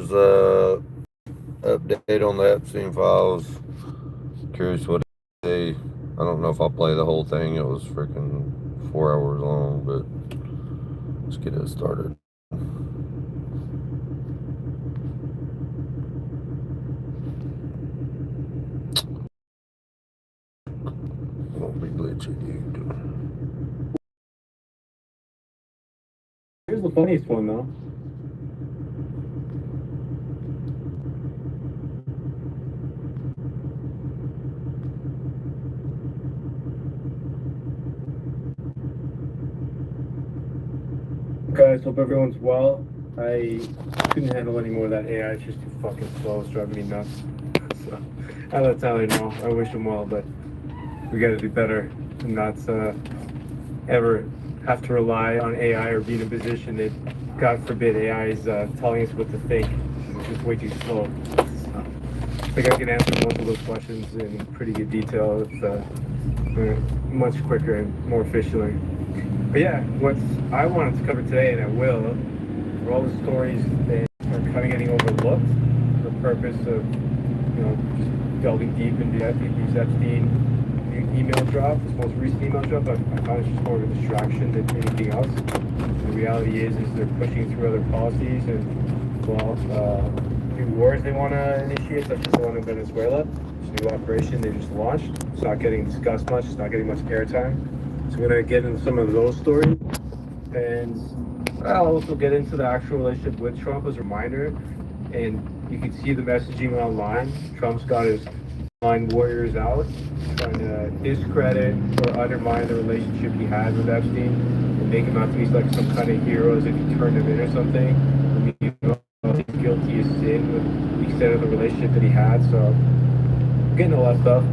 there's update on the Epstein files. Curious what they. I don't know if I'll play the whole thing. It was freaking 4 hours long, but let's get it started. Won't be glitchy, dude. Here's the funniest one, though. Guys, hope everyone's well. I couldn't handle any more of that AI. It's just too fucking slow. It's driving me nuts. So, that's how I know. I wish them well, but we gotta do better and not ever have to rely on AI or be in a position that, God forbid, AI is telling us what to think. It's just way too slow. So, I think I can answer most of those questions in pretty good detail. It's much quicker and more efficiently. But yeah, what I wanted to cover today, and I will, are all the stories that are kind of getting overlooked for the purpose of, just delving deep into these Epstein email drop, this most recent email drop. I found it's just more of a distraction than anything else. The reality is they're pushing through other policies and, new wars they want to initiate, such as the one in Venezuela. It's a new operation they just launched. It's not getting discussed much. It's not getting much airtime. So we're going to get into some of those stories, and I'll also get into the actual relationship with Trump as a reminder. And you can see the messaging online. Trump's got his online warriors out, trying to discredit or undermine the relationship he had with Epstein and make him out to be like some kind of hero as if he turned him in or something. He's guilty as sin with the extent of the relationship that he had. So, getting all that stuff.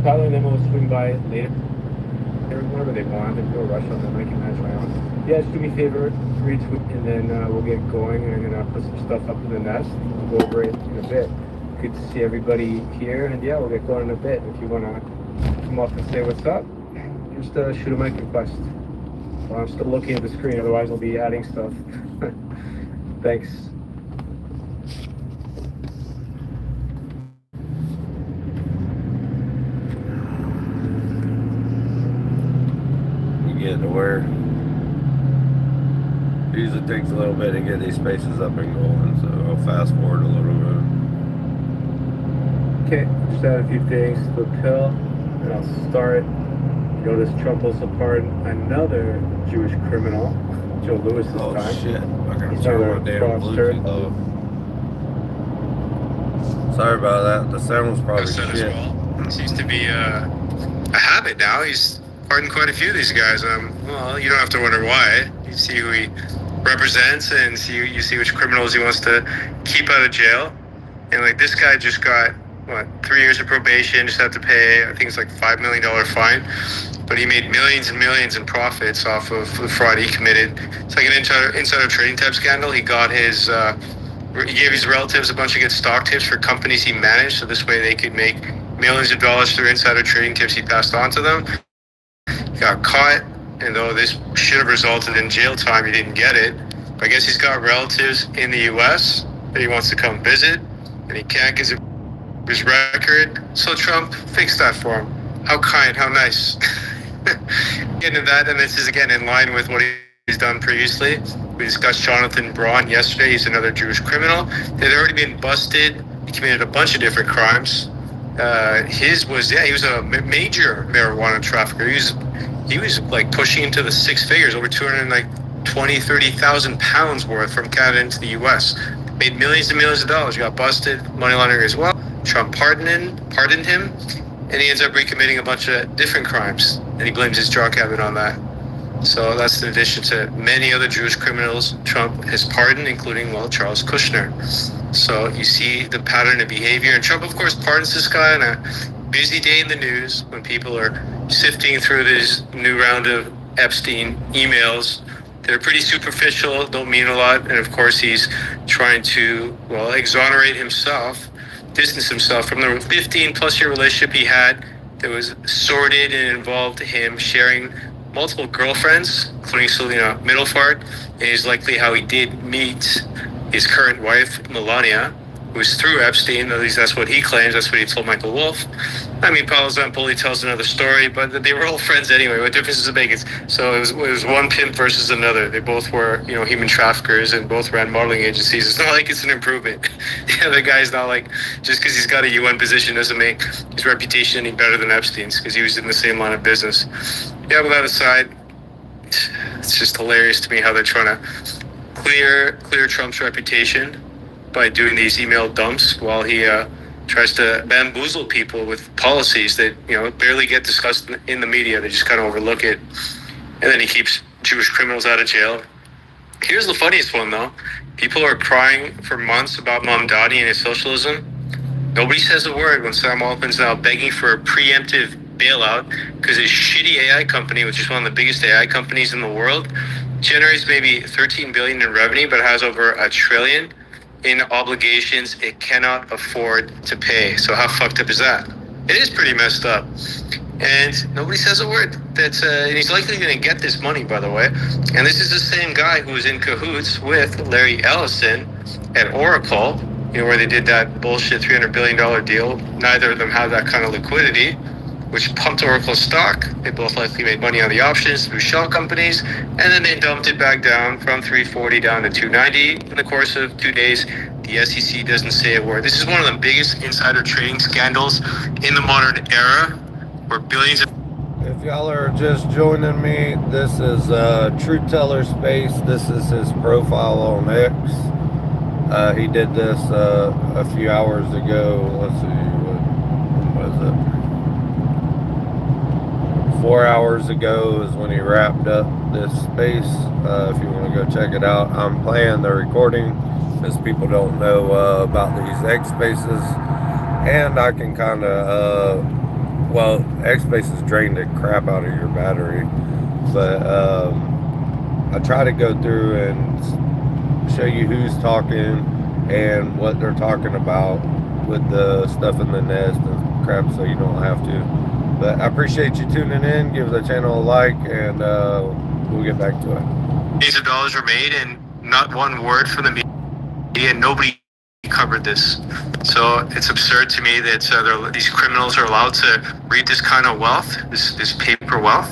Probably then we'll swing by later. Whenever they want, there's no rush on them. I can manage my own. Yeah, just do me a favor, retweet, and then we'll get going. And I'm gonna put some stuff up in the nest. We'll go over it in a bit. Good to see everybody here, and yeah, we'll get going in a bit. If you wanna come up and say what's up, just shoot a mic request. Well, I'm still looking at the screen, otherwise I'll be adding stuff. Thanks. Get to where it usually takes a little bit to get these spaces up and going, so I'll fast forward a little bit. Okay, just add a few things to the pill, and I'll start. Notice Trump also pardoned another Jewish criminal, Joe Lewis this time. Oh shit, I gotta He's turn my damn Bluetooth off. Sorry about that, the sound was probably shit. As well. It seems to be a habit now. He's pardoned quite a few of these guys. Well, you don't have to wonder why. You see who he represents, and you see which criminals he wants to keep out of jail. And like this guy just got 3 years of probation, just had to pay, I think it's like $5 million fine. But he made millions and millions in profits off of the fraud he committed. It's like an insider trading type scandal. He got his he gave his relatives a bunch of good stock tips for companies he managed, so this way they could make millions of dollars through insider trading tips he passed on to them. Got caught, and though this should have resulted in jail time, he didn't get it. But I guess he's got relatives in the U.S. that he wants to come visit, and he can't get his record. So Trump fixed that for him. How kind, how nice. Getting to that, and this is again in line with what he's done previously. We discussed Jonathan Braun yesterday. He's another Jewish criminal. They'd already been busted. He committed a bunch of different crimes. He was a major marijuana trafficker. He was like pushing into the six figures, over 30,000 pounds worth from Canada into the U.S. Made millions and millions of dollars. He got busted, money laundering as well. Trump pardoned him, and he ends up recommitting a bunch of different crimes, and he blames his drug habit on that. So that's in addition to many other Jewish criminals Trump has pardoned, including, Charles Kushner. So you see the pattern of behavior. And Trump, of course, pardons this guy on a busy day in the news when people are sifting through this new round of Epstein emails. They're pretty superficial, don't mean a lot. And of course, he's trying to, exonerate himself, distance himself from the 15-plus year relationship he had that was sordid and involved him sharing multiple girlfriends, including Selena Middlefart. And it's likely how he did meet his current wife, Melania, who's through Epstein. At least that's what he claims. That's what he told Michael Wolff. I mean, Paolo Zampoli tells another story, but they were all friends anyway. What difference does it make? So it was one pimp versus another. They both were, human traffickers and both ran modeling agencies. It's not like it's an improvement. The other guy's not like, just because he's got a UN position doesn't make his reputation any better than Epstein's, because he was in the same line of business. Yeah, but that aside, it's just hilarious to me how they're trying to clear Trump's reputation by doing these email dumps while he tries to bamboozle people with policies that barely get discussed in the media. They just kind of overlook it, and then he keeps Jewish criminals out of jail. Here's the funniest one, though. People are crying for months about Mamdani and his socialism. Nobody says a word when Sam Altman's now begging for a preemptive bailout because his shitty AI company, which is one of the biggest AI companies in the world, generates maybe $13 billion in revenue, but has over $1 trillion in obligations it cannot afford to pay. So how fucked up is that? It is pretty messed up. And nobody says a word. And he's likely going to get this money, by the way. And this is the same guy who was in cahoots with Larry Ellison at Oracle, where they did that bullshit $300 billion deal. Neither of them had that kind of liquidity, which pumped Oracle's stock. They both likely made money on the options through shell companies, and then they dumped it back down from 340 down to 290 in the course of 2 days. The SEC doesn't say a word. This is one of the biggest insider trading scandals in the modern era, where billions of... If y'all are just joining me, this is Truth Teller Space. This is his profile on X. He did this a few hours ago. Let's see, what was it? 4 hours ago is when he wrapped up this space. If you want to go check it out, I'm playing the recording because people don't know about these X spaces, and I can kind of X spaces drain the crap out of your battery, but I try to go through and show you who's talking and what they're talking about with the stuff in the nest and crap, so you don't have to. But I appreciate you tuning in. Give the channel a like, and we'll get back to it. Millions of dollars were made, and not one word from the media. Nobody covered this. So it's absurd to me that these criminals are allowed to read this kind of wealth, this paper wealth,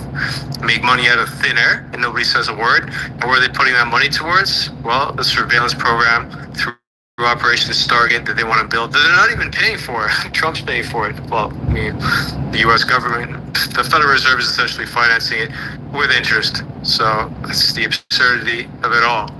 make money out of thin air, and nobody says a word. And where are they putting that money towards? Well, the surveillance program through Operation Stargate that they want to build, that they're not even paying for. Trump's paying for it. Well, I mean, the U.S. government, the Federal Reserve is essentially financing it with interest. So that's the absurdity of it all.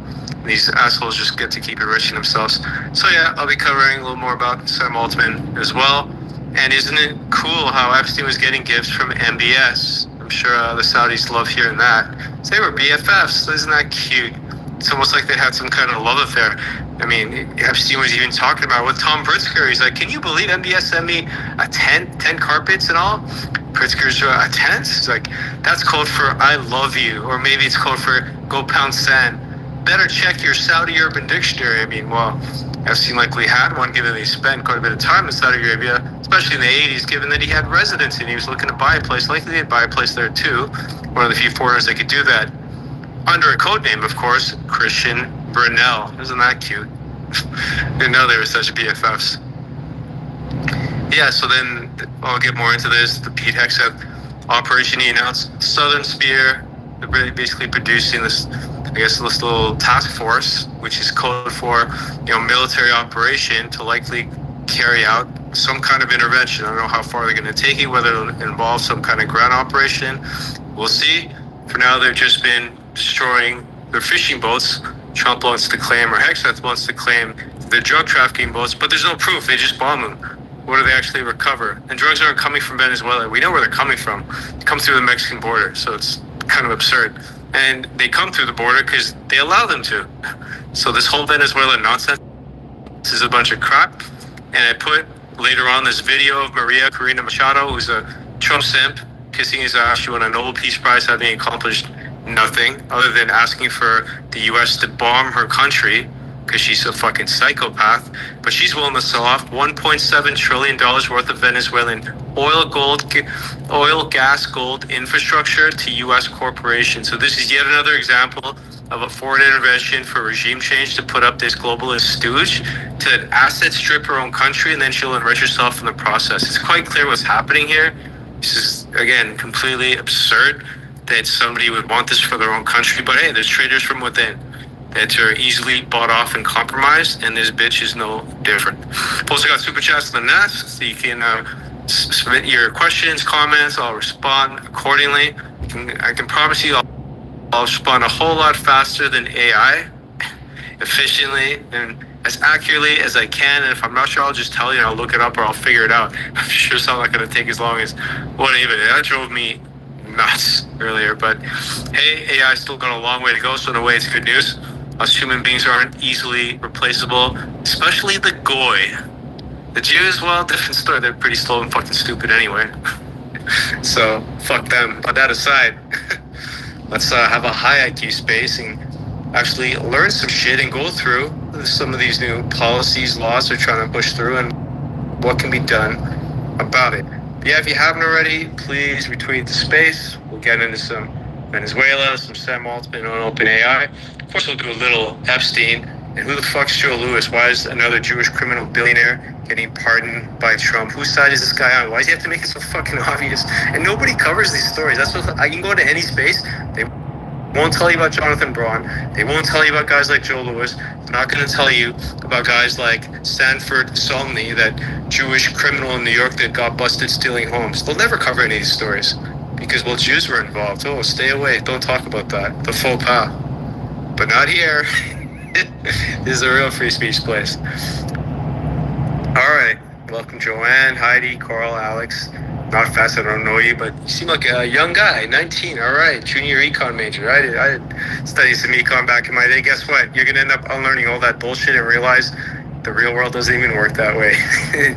These assholes just get to keep enriching themselves. So yeah, I'll be covering a little more about Sam Altman as well. And isn't it cool how Epstein was getting gifts from MBS? I'm sure the Saudis love hearing that. So they were BFFs. Isn't that cute? It's almost like they had some kind of love affair. I mean, Epstein was even talking about it with Tom Pritzker. He's like, can you believe MBS sent me a 10 carpets and all? Pritzker's a tent? He's like, that's code for I love you. Or maybe it's code for go pound sand. Better check your Saudi Urban Dictionary. I mean, well, Epstein likely had one, given that he spent quite a bit of time in Saudi Arabia, especially in the 80s, given that he had residency and he was looking to buy a place. Likely they'd buy a place there too. One of the few foreigners that could do that. Under a code name, of course, Christian Brunel. Isn't that cute? Didn't know they were such BFFs. Yeah, so then I'll get more into this. The Pete Hegseth operation he announced, Southern Spear, they're really basically producing this, I guess, this little task force, which is code for, military operation to likely carry out some kind of intervention. I don't know how far they're going to take it, whether it'll involve some kind of ground operation. We'll see. For now, they've just been destroying their fishing boats. Trump wants to claim, or Hegseth wants to claim, they're drug trafficking boats, but there's no proof. They just bomb them. What do they actually recover? And drugs aren't coming from Venezuela. We know where they're coming from. They come through the Mexican border, so it's kind of absurd. And they come through the border because they allow them to. So this whole Venezuela nonsense is a bunch of crap. And I put later on this video of Maria Corina Machado, who's a Trump simp, kissing his ass. She won a Nobel Peace Prize, having accomplished nothing other than asking for the U.S. to bomb her country because she's a fucking psychopath. But she's willing to sell off $1.7 trillion worth of Venezuelan oil, gas, gold infrastructure to U.S. corporations. So this is yet another example of a foreign intervention for regime change to put up this globalist stooge to asset strip her own country, and then she'll enrich herself in the process. It's quite clear what's happening here. This is, again, completely absurd that somebody would want this for their own country. But hey, there's traitors from within that are easily bought off and compromised, and this bitch is no different. Also got super chats in the nest, so you can submit your questions, comments. I'll respond accordingly. I can promise you I'll respond a whole lot faster than AI, efficiently and as accurately as I can. And if I'm not sure, I'll just tell you and I'll look it up or I'll figure it out. I'm sure it's not going to take as long as what even. That drove me nuts earlier. But hey, AI still got a long way to go, so in a way it's good news. Us human beings aren't easily replaceable, especially the goy. The Jews, well, different story. They're pretty slow and fucking stupid anyway. So, fuck them. But that aside, let's have a high IQ space and actually learn some shit and go through some of these new policies, laws they're trying to push through and what can be done about it. But yeah, if you haven't already, please retweet the space. We'll get into some Venezuela, some Sam Altman on OpenAI. Of course, we'll do a little Epstein. And who the fuck's Joe Lewis? Why is another Jewish criminal billionaire getting pardoned by Trump? Whose side is this guy on? Why does he have to make it so fucking obvious? And nobody covers these stories. That's what I can go to any space. They won't tell you about Jonathan Braun. They won't tell you about guys like Joe Lewis. They're not going to tell you about guys like Sanford Solney, that Jewish criminal in New York that got busted stealing homes. They'll never cover any of these stories because, well, Jews were involved. Oh, stay away. Don't talk about that. The faux pas. But not here. This is a real free speech place. All right. Welcome, Joanne, Heidi, Carl, Alex. Not fast, I don't know you, but you seem like a young guy, 19. All right, junior econ major. I did study some econ back in my day. Guess what? You're going to end up unlearning all that bullshit and realize the real world doesn't even work that way.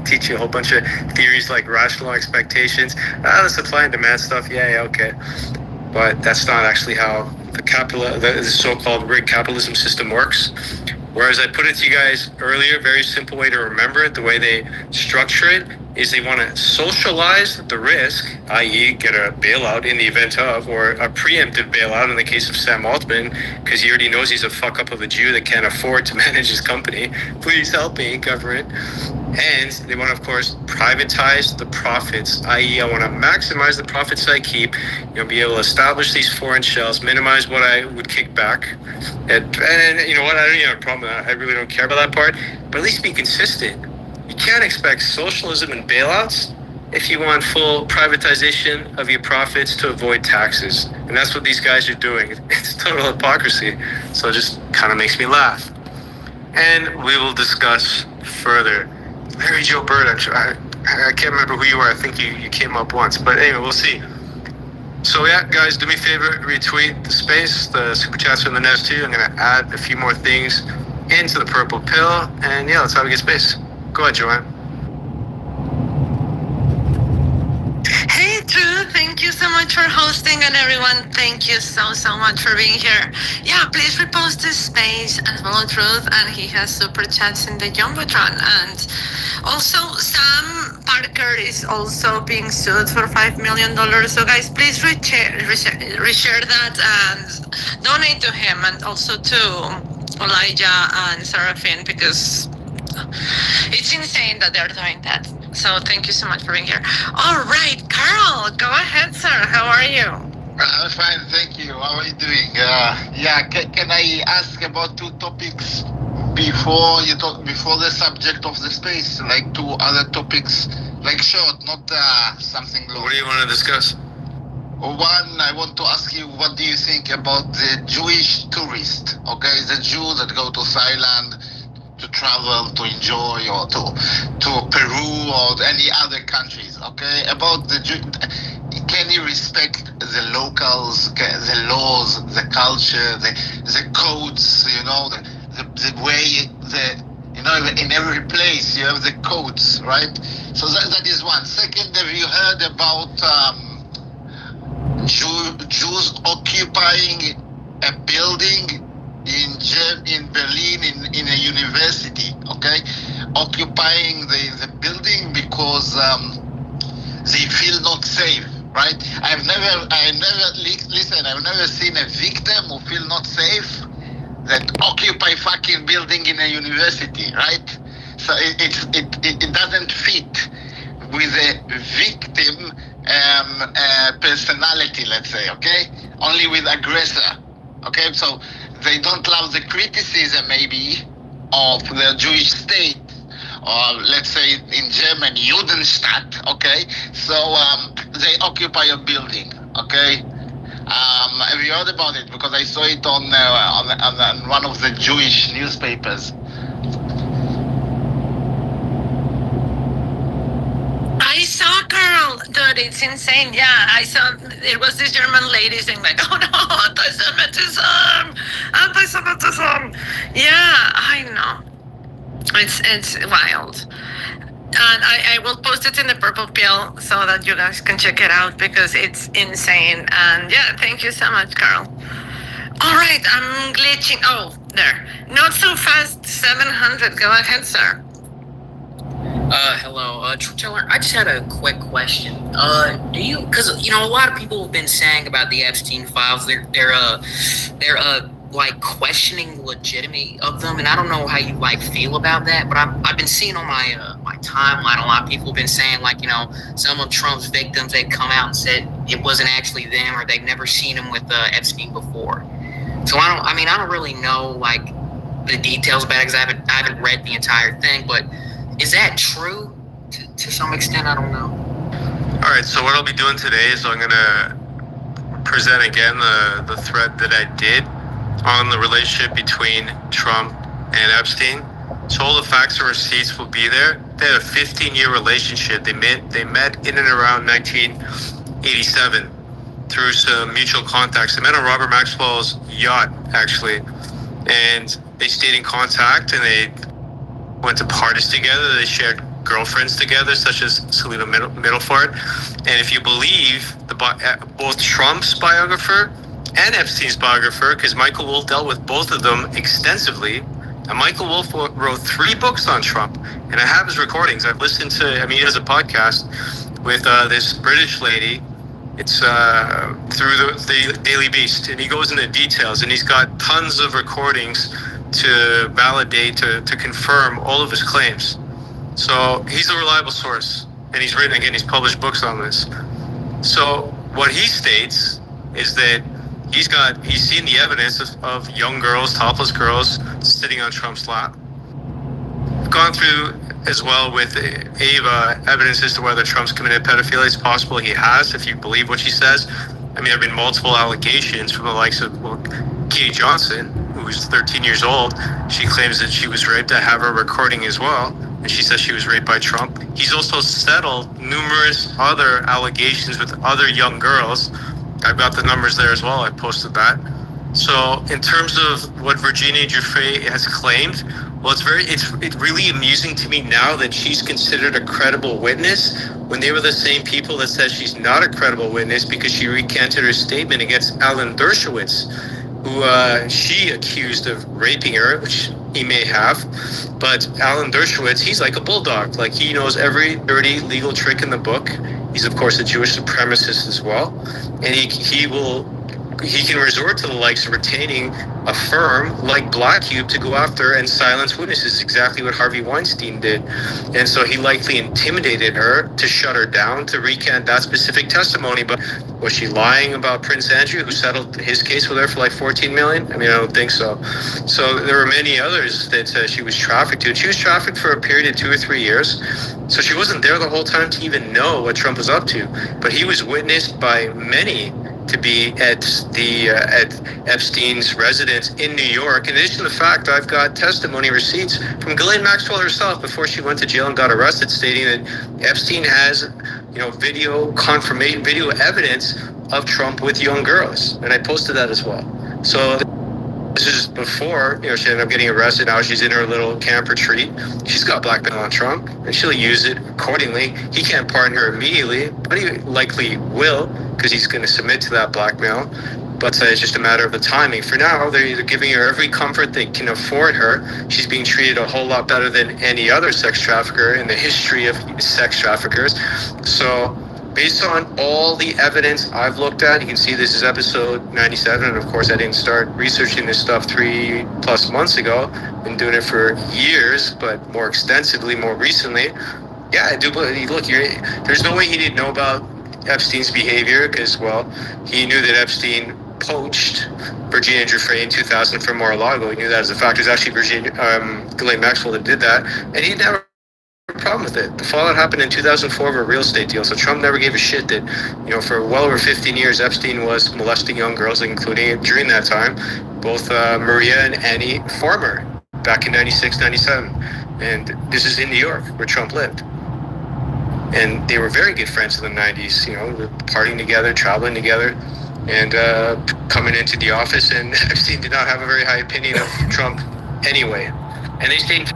Teach you a whole bunch of theories like rational expectations. The supply and demand stuff, yeah, okay. But that's not actually how the so-called rigged capitalism system works. Whereas I put it to you guys earlier, very simple way to remember it, the way they structure it is they want to socialize the risk, i.e. get a bailout in the event of, or a preemptive bailout in the case of Sam Altman, because he already knows he's a fuck up of a Jew that can't afford to manage his company. Please help me, government. And they want to, of course, privatize the profits, i.e. I want to maximize the profits I keep, be able to establish these foreign shells, minimize what I would kick back. And you know what, I don't even have a problem with that. I really don't care about that part, but at least be consistent. You can't expect socialism and bailouts if you want full privatization of your profits to avoid taxes. And that's what these guys are doing. It's total hypocrisy. So it just kind of makes me laugh. And we will discuss further. Mary Jo Bird, I can't remember who you are. I think you came up once. But anyway, we'll see. So yeah, guys, do me a favor, retweet the space. The super chats are in the nest too. I'm going to add a few more things into the purple pill. And yeah, let's have a good space. Go ahead, Joanne. Hey, Drew, thank you so much for hosting, and everyone, thank you so much for being here. Yeah, please repost this space and follow Truth, and he has super chats in the Jumbotron. And also, Sam Parker is also being sued for $5 million. So guys, please reshare that and donate to him, and also to Elijah and Seraphine, because it's insane that they're doing that. So thank you so much for being here. All right, Carl, go ahead, sir. How are you? I'm fine, thank you. How are you doing? Can I ask about two topics before the subject of the space? Like two other topics, like short, not something long. What do you want to discuss? One, I want to ask you, what do you think about the Jewish tourist? Okay, the Jews that go to Thailand to travel, to enjoy, or to Peru or any other countries, okay? About can you respect the locals, the laws, the culture, the codes, the way, in every place you have the codes, right? So that is one. Second, have you heard about Jews occupying a building in Berlin, in a university, okay, occupying the building because they feel not safe, right? I've never seen a victim who feel not safe that occupy fucking building in a university, right? So it doesn't fit with a victim personality, let's say, okay? Only with aggressor, okay? So they don't love the criticism maybe of the Jewish state, or let's say in German, Judenstadt, okay? So they occupy a building, okay? Have you heard about it? Because I saw it on one of the Jewish newspapers. I saw, Carl, dude, it's insane. Yeah, I saw, it was this German lady saying like, oh no, anti-Semitism. Yeah, I know. It's wild. And I will post it in the purple pill so that you guys can check it out because it's insane. And yeah, thank you so much, Carl. All right, I'm glitching. Oh, there. Not so fast, 700. Go ahead, sir. Hello, Truth Teller. I just had a quick question. Do you, because a lot of people have been saying about the Epstein files, they're like questioning the legitimacy of them, and I don't know how you like feel about that, but I've been seeing on my my timeline, a lot of people have been saying like, some of Trump's victims, they've come out and said it wasn't actually them, or they've never seen him with Epstein before. So I don't really know like the details about it because I haven't read the entire thing, but is that true to some extent? I don't know. All right, so what I'll be doing today is I'm going to present again the thread that I did on the relationship between Trump and Epstein. So all the facts and receipts will be there. They had a 15-year relationship. They met in and around 1987 through some mutual contacts. They met on Robert Maxwell's yacht, actually, and they stayed in contact, and they went to parties together. They shared girlfriends together, such as Selena Middleford. And if you believe both Trump's biographer and Epstein's biographer, because Michael Wolff dealt with both of them extensively, and Michael Wolff wrote 3 books on Trump, and I have his recordings. I've listened to, he has a podcast with this British lady. It's through the Daily Beast, and he goes into details, and he's got tons of recordings to validate, to confirm all of his claims. So he's a reliable source, and he's published books on this. So what he states is that he's seen the evidence of young girls, topless girls, sitting on Trump's lap. I've gone through as well with Ava evidence as to whether Trump's committed pedophilia. It's possible he has, if you believe what she says. There have been multiple allegations from the likes of Katie Johnson, who was 13 years old. She claims that she was raped. I have her recording as well, and she says she was raped by Trump. He's also settled numerous other allegations with other young girls. I've got the numbers there as well. I posted that. So in terms of what Virginia Giuffre has claimed, well, it's really amusing to me now that she's considered a credible witness when they were the same people that said she's not a credible witness because she recanted her statement against Alan Dershowitz, who she accused of raping her, which he may have. But Alan Dershowitz, he's like a bulldog. Like, he knows every dirty legal trick in the book. He's, of course, a Jewish supremacist as well. And he can resort to the likes of retaining a firm like Black Cube to go after and silence witnesses, exactly what Harvey Weinstein did. And so he likely intimidated her to shut her down, to recant that specific testimony. But was she lying about Prince Andrew, who settled his case with her for like $14 million? I don't think so. So there were many others that she was trafficked to. And she was trafficked for a period of 2 or 3 years. So she wasn't there the whole time to even know what Trump was up to. But he was witnessed by many to be at Epstein's residence in New York. In addition to the fact, I've got testimony receipts from Ghislaine Maxwell herself before she went to jail and got arrested, stating that Epstein has, video evidence of Trump with young girls, and I posted that as well. So this is before, she ended up getting arrested. Now she's in her little camp retreat. She's got blackmail on Trump, and she'll use it accordingly. He can't pardon her immediately, but he likely will, because he's going to submit to that blackmail. But it's just a matter of the timing. For now, they're giving her every comfort they can afford her. She's being treated a whole lot better than any other sex trafficker in the history of sex traffickers. So based on all the evidence I've looked at, you can see this is episode 97. And of course, I didn't start researching this stuff 3+ months ago. Been doing it for years, but more extensively, more recently. Yeah, I do believe, look, there's no way he didn't know about Epstein's behavior because, well, he knew that Epstein poached Virginia Giuffre in 2000 from Mar-a-Lago. He knew that as a fact. It was actually Ghislaine Maxwell that did that. And he never problem with it. The fallout happened in 2004 of a real estate deal. So Trump never gave a shit that, for well over 15 years, Epstein was molesting young girls, including during that time, both Maria and Annie Farmer back in 96, 97. And this is in New York where Trump lived. And they were very good friends in the 90s, partying together, traveling together, and coming into the office. And Epstein did not have a very high opinion of Trump anyway. And they stayed.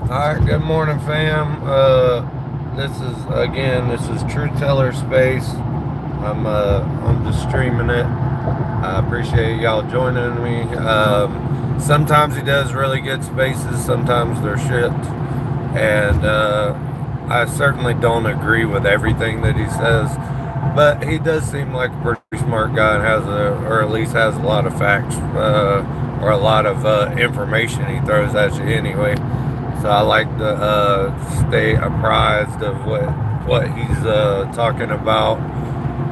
All right, good morning, fam. This is Truth Teller Space. I'm just streaming it. I appreciate y'all joining me. Sometimes he does really good spaces, sometimes they're shit, and I certainly don't agree with everything that he says, but he does seem like a pretty smart guy and or at least has a lot of facts, or a lot of information he throws at you anyway. So I like to stay apprised of what he's talking about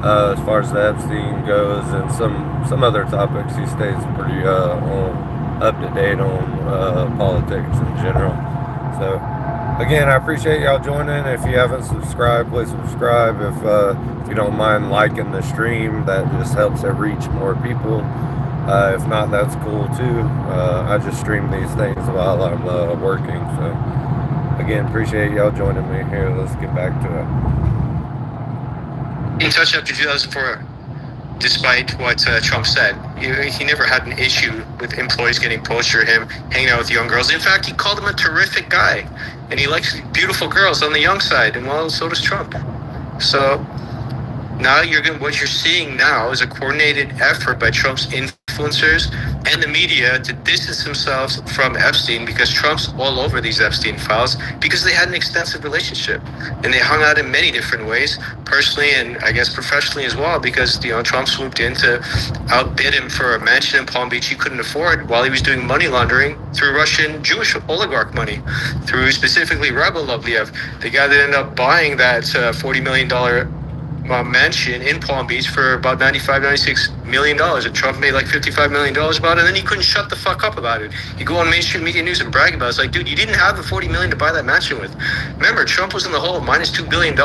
as far as the Epstein goes, and some other topics. He stays pretty up to date on politics in general. So again, I appreciate y'all joining. If you haven't subscribed, please subscribe. If you don't mind liking the stream, that just helps it reach more people. If not, that's cool too. I just stream these things while I'm working. So again, appreciate y'all joining me here. Let's get back to it. In touch after 2004, despite what Trump said. He never had an issue with employees getting poached or him hanging out with young girls. In fact, he called him a terrific guy, and he likes beautiful girls on the young side, and well, so does Trump. So now what you're seeing now is a coordinated effort by Trump's influencers and the media to distance themselves from Epstein, because Trump's all over these Epstein files because they had an extensive relationship and they hung out in many different ways, personally and I guess professionally as well, because Trump swooped in to outbid him for a mansion in Palm Beach he couldn't afford while he was doing money laundering through Russian Jewish oligarch money, through specifically Rebel Lovliev, the guy that ended up buying that $40 million mansion in Palm Beach for about $96 million, and Trump made like $55 million about it, and then he couldn't shut the fuck up about it. He'd go on mainstream media news and brag about it. It's like, dude, you didn't have the $40 million to buy that mansion with. Remember, Trump was in the hole of minus $2 billion.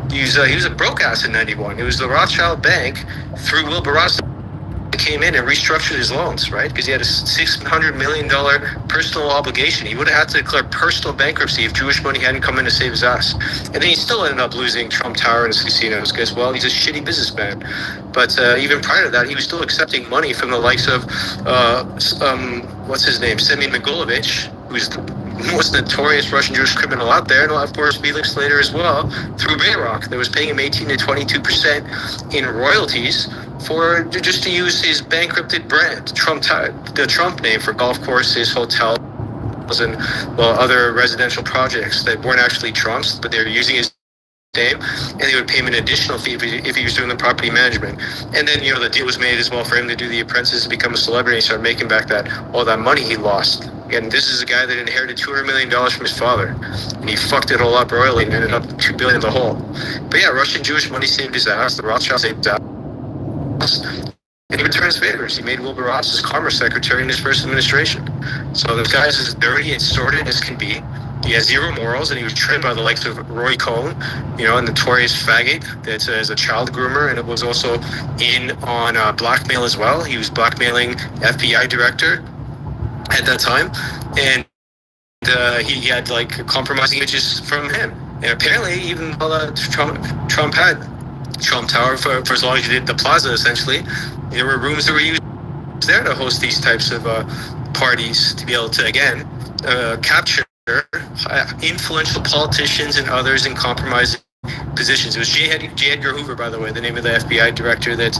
He was a broke ass in 91. It was the Rothschild Bank through Wilbur Ross came in and restructured his loans, right? Because he had a $600 million personal obligation. He would have had to declare personal bankruptcy if Jewish money hadn't come in to save his ass. And then he still ended up losing Trump Tower and his casinos because, well, he's a shitty businessman. But even prior to that, he was still accepting money from the likes of, what's his name, Semyon Migolovich, who's the most notorious Russian Jewish criminal out there, and of course Felix Slater as well, through Bayrock, that was paying him 18 to 22% in royalties for just to use his bankrupted brand, the Trump name, for golf courses, hotels, and other residential projects that weren't actually Trump's, but they were using his name, and they would pay him an additional fee if he was doing the property management. And then the deal was made as well for him to do The Apprentice and become a celebrity and start making back all that money he lost. And this is a guy that inherited $200 million from his father, and he fucked it all up royally and ended up $2 billion in the hole. But yeah, Russian Jewish money saved his ass. The Rothschild saved his ass. And he returns favors. He made Wilbur Ross his Commerce Secretary in his first administration. So this guy is as dirty and sordid as can be. He has zero morals, and he was trained by the likes of Roy Cohn, a notorious faggot that is a child groomer, and it was also in on blackmail as well. He was blackmailing FBI director at that time, and he had compromising images from him. And apparently, even while Trump had Trump Tower for as long as he did the plaza, essentially, there were rooms that were used there to host these types of parties to be able to again capture influential politicians and others in compromising positions. It was J. Edgar Hoover, by the way, the name of the FBI director that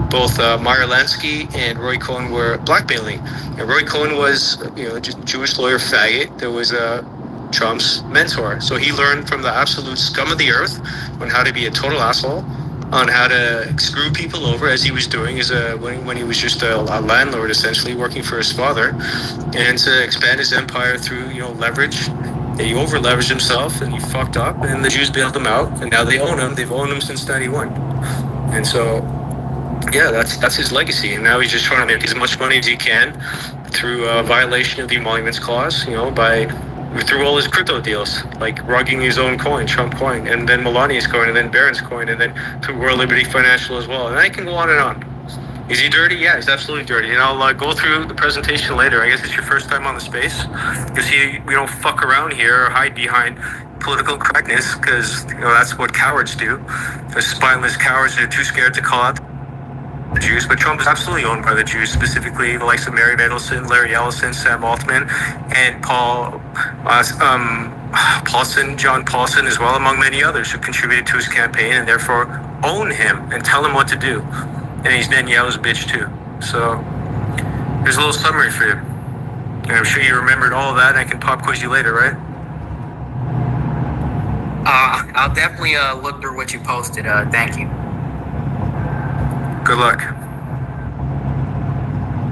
both Meyer Lansky and Roy Cohn were blackmailing. And Roy Cohn was, just Jewish lawyer faggot that was Trump's mentor. So he learned from the absolute scum of the earth on how to be a total asshole, on how to screw people over, as he was doing when he was just a landlord, essentially working for his father, and to expand his empire through leverage. He over leveraged himself and he fucked up, and the Jews bailed him out, and now they own him. They've owned him since '91, and so yeah, that's his legacy. And now he's just trying to make as much money as he can through a violation of the emoluments clause, through all his crypto deals, like rugging his own coin, Trump coin, and then Melania's coin, and then Barron's coin, and then through World Liberty Financial as well. And I can go on and on. Is he dirty? Yeah, he's absolutely dirty. And I'll go through the presentation later. I guess it's your first time on the space. You see, we don't fuck around here or hide behind political correctness, because that's what cowards do. They're spineless cowards. They're too scared to call out the Jews. But Trump is absolutely owned by the Jews, specifically the likes of Mary Mendelsohn, Larry Ellison, Sam Altman, and John Paulson as well, among many others who contributed to his campaign and therefore own him and tell him what to do. And he's Netanyahu's bitch too. So here's a little summary for you. And I'm sure you remembered all of that, and I can pop quiz you later, right? I'll definitely look through what you posted. Thank you. Good luck.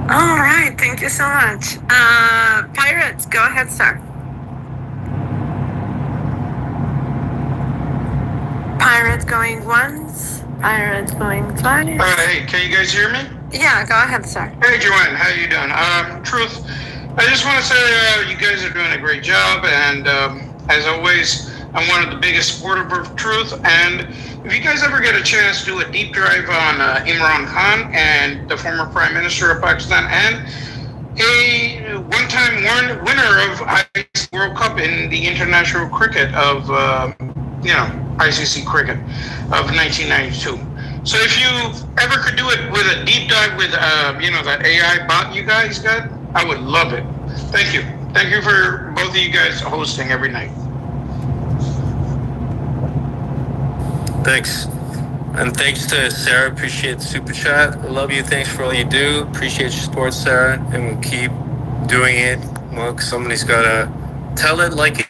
All right, thank you so much. Pirates, go ahead, sir. Pirates going once, pirates going twice. Hey, can you guys hear me? Yeah, go ahead, sir. Hey, Joanne, how you doing? Truth, I just want to say you guys are doing a great job, and as always, I'm one of the biggest supporters of Truth, and if you guys ever get a chance, do a deep dive on Imran Khan and the former Prime Minister of Pakistan, and a one-time winner of ICC World Cup in the international cricket of, ICC cricket of 1992. So if you ever could do it with a deep dive with, that AI bot you guys got, I would love it. Thank you. Thank you for both of you guys hosting every night. Thanks. And thanks to Sarah. Appreciate the super chat. I love you. Thanks for all you do. Appreciate your support, Sarah. And we'll keep doing it. Well, somebody's got to tell it like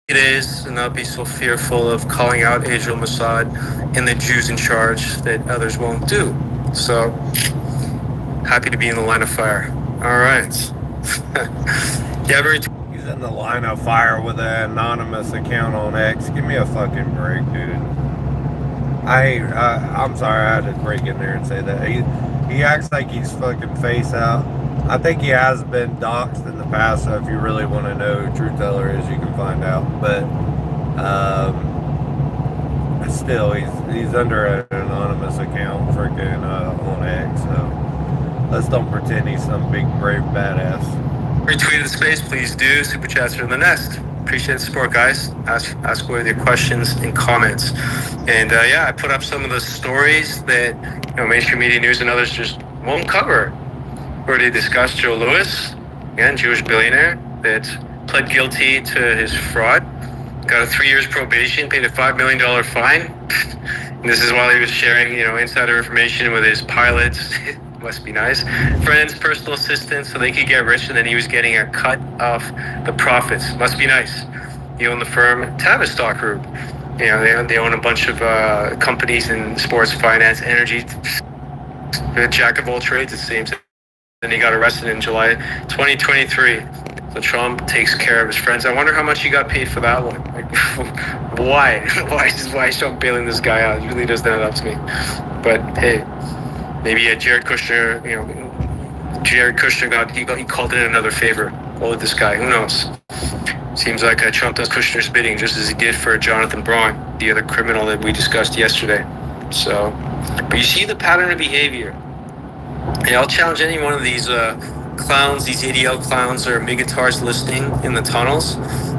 it is and not be so fearful of calling out Israel, Mossad, and the Jews in charge that others won't do. So, happy to be in the line of fire. All right. He's in the line of fire with an anonymous account on X. Give me a fucking break, dude. I'm sorry I had to break in there and say that. He acts like he's fucking face out. I think he has been doxxed in the past, so if you really want to know who True Teller is, you can find out. But still, he's under an anonymous account freaking on X, so let's don't pretend he's some big, brave badass. Retweet the space, please do. Super chats are in the nest. Appreciate the support, guys. Ask away with your questions and comments. And I put up some of the stories that mainstream media news and others just won't cover. Already discussed Joe Lewis, again, Jewish billionaire that pled guilty to his fraud, got a 3 years probation, paid a $5 million fine. And this is while he was sharing, insider information with his pilots. Must be nice. Friends, personal assistants, so they could get rich, and then he was getting a cut of the profits. Must be nice. He owned the firm Tavistock Group. They own a bunch of companies in sports, finance, energy. A jack of all trades, it seems. And he got arrested in July 2023. So Trump takes care of his friends. I wonder how much he got paid for that one. Like, why? Why is Trump bailing this guy out? It really doesn't add up to me. But hey. Maybe Jared Kushner, he called in another favor. What with this guy? Who knows? Seems like Trump does Kushner's bidding, just as he did for Jonathan Braun, the other criminal that we discussed yesterday. So, but you see the pattern of behavior. And I'll challenge any one of these clowns, these ADL clowns or migatards listening in the tunnels.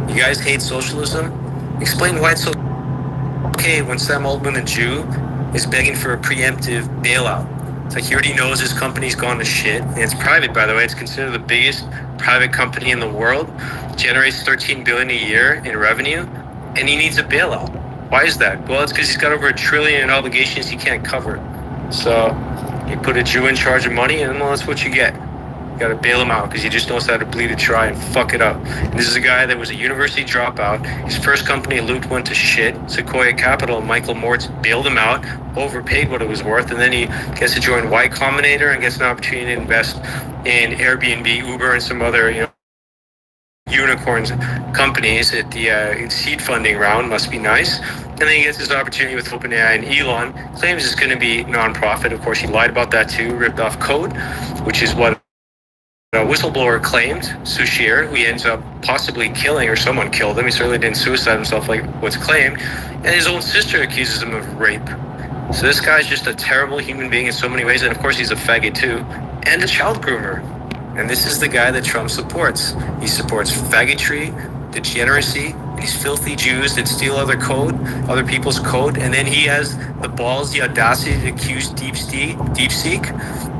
You guys hate socialism? Explain why it's so okay when Sam Altman, the Jew, is begging for a preemptive bailout. It's like he already knows his company's gone to shit. And it's private, by the way. It's considered the biggest private company in the world. Generates $13 billion a year in revenue. And he needs a bailout. Why is that? Well, it's because he's got over $1 trillion in obligations he can't cover. So you put a Jew in charge of money, and well, that's what you get. got to bail him out because he just knows how to bleed it dry and fuck it up. And this is a guy that was a university dropout. His first company, Loot, went to shit. Sequoia Capital, Michael Mortz bailed him out, overpaid what it was worth, and then he gets to join Y Combinator and gets an opportunity to invest in Airbnb, Uber, and some other, unicorns companies at the seed funding round. Must be nice. And then he gets his opportunity with OpenAI, and Elon claims it's going to be nonprofit. Of course, he lied about that too, ripped off code, which is what a whistleblower claimed, Sushier, who he ends up possibly killing, or someone killed him. He certainly didn't suicide himself like what's claimed. And his own sister accuses him of rape. So this guy's just a terrible human being in so many ways. And of course, he's a faggot too, and a child groomer. And this is the guy that Trump supports. He supports faggotry, degeneracy, and these filthy Jews that steal other people's code. And then he has the balls, the audacity to accuse DeepSeek,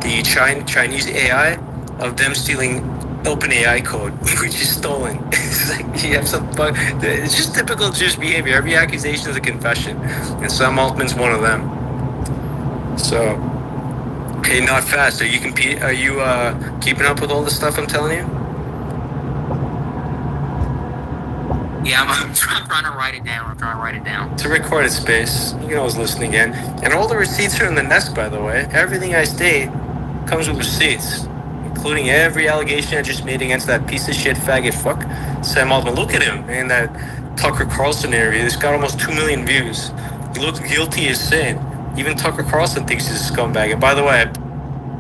the Chinese AI, of them stealing OpenAI code, which is stolen. It's like you have some fun. It's just typical Jewish behavior. Every accusation is a confession, and Sam Altman's one of them. So, hey, not fast. Are you keeping up with all the stuff I'm telling you? Yeah, I'm trying to write it down. It's a recorded space. You can always listen again. And all the receipts are in the Nest, by the way. Everything I state comes with receipts, including every allegation I just made against that piece of shit faggot fuck, Sam Altman. Look at him in that Tucker Carlson interview. It's got almost 2 million views. He looks guilty as sin. Even Tucker Carlson thinks he's a scumbag. And by the way, I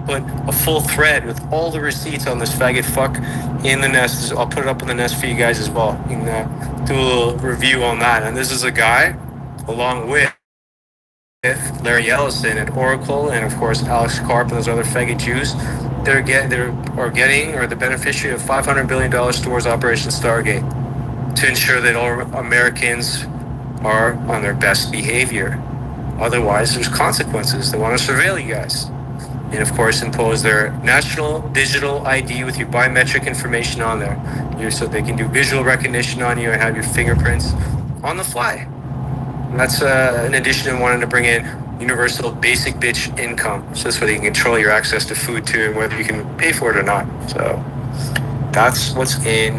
put a full thread with all the receipts on this faggot fuck in the Nest. I'll put it up in the Nest for you guys as well. You can do a little review on that. And this is a guy, along with Larry Ellison at Oracle, and of course Alex Karp and those other faggot Jews, they're the beneficiary of $500 billion towards Operation Stargate to ensure that all Americans are on their best behavior. Otherwise, there's consequences. They want to surveil you guys. And of course, impose their national digital ID with your biometric information on there. So they can do visual recognition on you and have your fingerprints on the fly. And that's in addition to wanting to bring in universal basic bitch income. So this way they can control your access to food too, and whether you can pay for it or not. So that's what they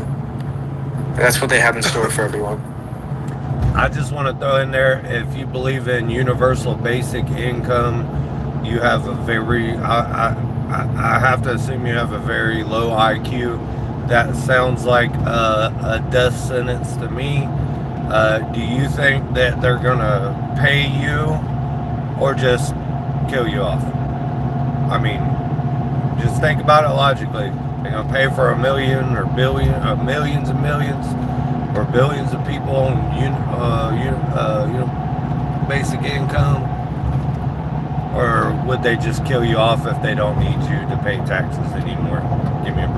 have in store for everyone. I just want to throw in there, if you believe in universal basic income, you have a very, I have to assume you have a very low IQ. That sounds like a death sentence to me. Do you think that they're gonna pay you or just kill you off? I mean, just think about it logically. They're gonna pay for a million or billion, millions and millions, or billions of people on basic income, or would they just kill you off if they don't need you to pay taxes anymore? Give me a